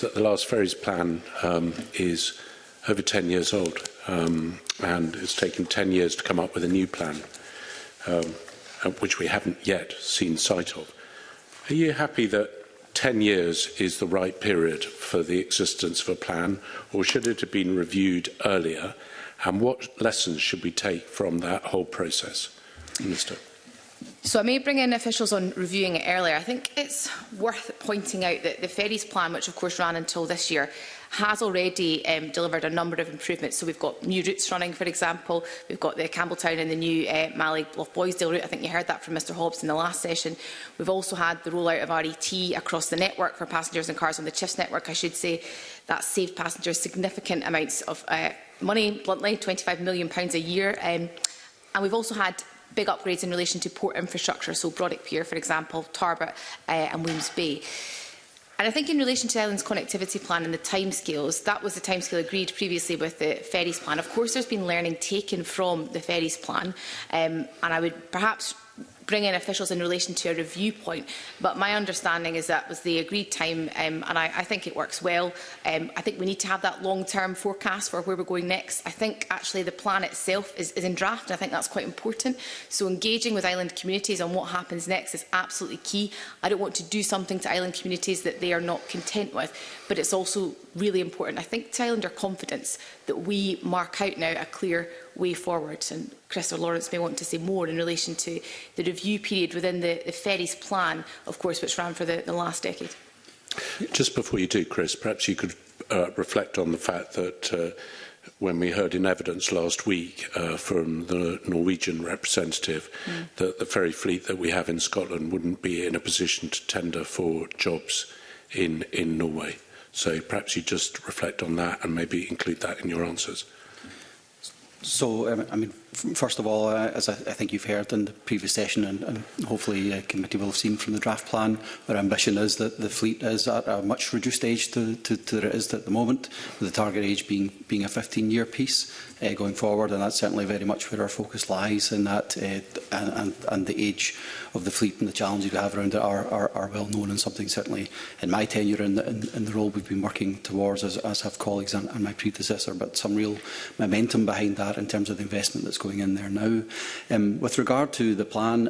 that the last ferries plan is over 10 years old, and it's taken 10 years to come up with a new plan, which we haven't yet seen sight of. Are you happy that 10 years is the right period for the existence of a plan, or should it have been reviewed earlier? And what lessons should we take from that whole process, Minister? So I may bring in officials on reviewing it earlier. I think it's worth pointing out that the ferries plan, which of course ran until this year, has already delivered a number of improvements. So we've got new routes running, for example. We've got the Campbelltown and the new Mally Bluff-Boysdale route. I think you heard that from Mr Hobbs in the last session. We've also had the rollout of RET across the network for passengers and cars on the CHIFS network. I should say that saved passengers significant amounts of money, bluntly, £25 million a year. And we've also had big upgrades in relation to port infrastructure, so Brodick Pier, for example, Tarbert and Williams Bay. And I think in relation to the island's connectivity plan and the timescales, that was the timescale agreed previously with the ferries plan. Of course, there's been learning taken from the ferries plan, and I would perhaps bring in officials in relation to a review point, but my understanding is that was the agreed time, and I think it works well. I think we need to have that long-term forecast for where we're going next. I think actually the plan itself is in draft, and I think that's quite important. So engaging with island communities on what happens next is absolutely key. I don't want to do something to island communities that they are not content with, but it's also really important, I think, to islander confidence that we mark out now a clear way forward. And Chris or Lawrence may want to say more in relation to the review period within the ferries plan, of course, which ran for the last decade. Just before you do, Chris, perhaps you could reflect on the fact that when we heard in evidence last week from the Norwegian representative that the ferry fleet that we have in Scotland wouldn't be in a position to tender for jobs in Norway. So perhaps you just reflect on that and maybe include that in your answers. So, I mean, first of all, as I think you've heard in the previous session, and hopefully the committee will have seen from the draft plan, our ambition is that the fleet is at a much reduced age to it is at the moment, with the target age being a 15-year piece going forward, and that's certainly very much where our focus lies in that, and the age of the fleet and the challenges we have around it are well known, and something certainly in my tenure in the role we've been working towards, as have colleagues and my predecessor, but some real momentum behind that in terms of the investment that's going in there now. With regard to the plan,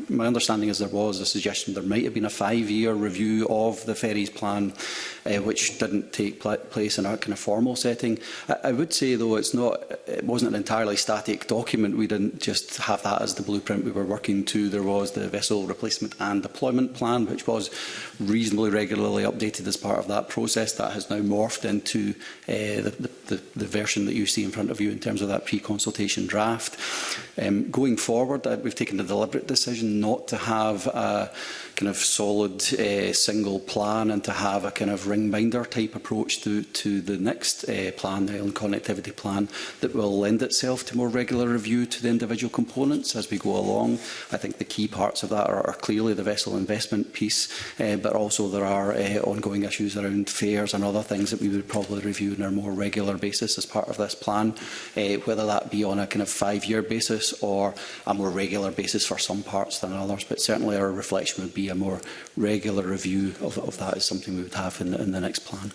my understanding is there was a suggestion there might have been a 5-year review of the ferries plan, which didn't take place in a kind of formal setting. I would say, though, it wasn't an entirely static document. We didn't just have that as the blueprint we were working to. There was the vessel replacement and deployment plan, which was reasonably regularly updated as part of that process. That has now morphed into the version that you see in front of you in terms of that pre-consultation draft. Going forward, we've taken a deliberate decision not to have a kind of solid single plan and to have a kind of ring-binder type approach to the next plan, the Island Connectivity Plan, that will lend itself to more regular review to the individual components as we go along. I think the key parts of that are clearly the vessel investment piece, but also there are ongoing issues around fares and other things that we would probably review on a more regular basis as part of this plan, whether that be on a kind of 5-year basis or a more regular basis for some parts than others. But certainly our reflection would be a more regular review of that is something we would have in the next plan.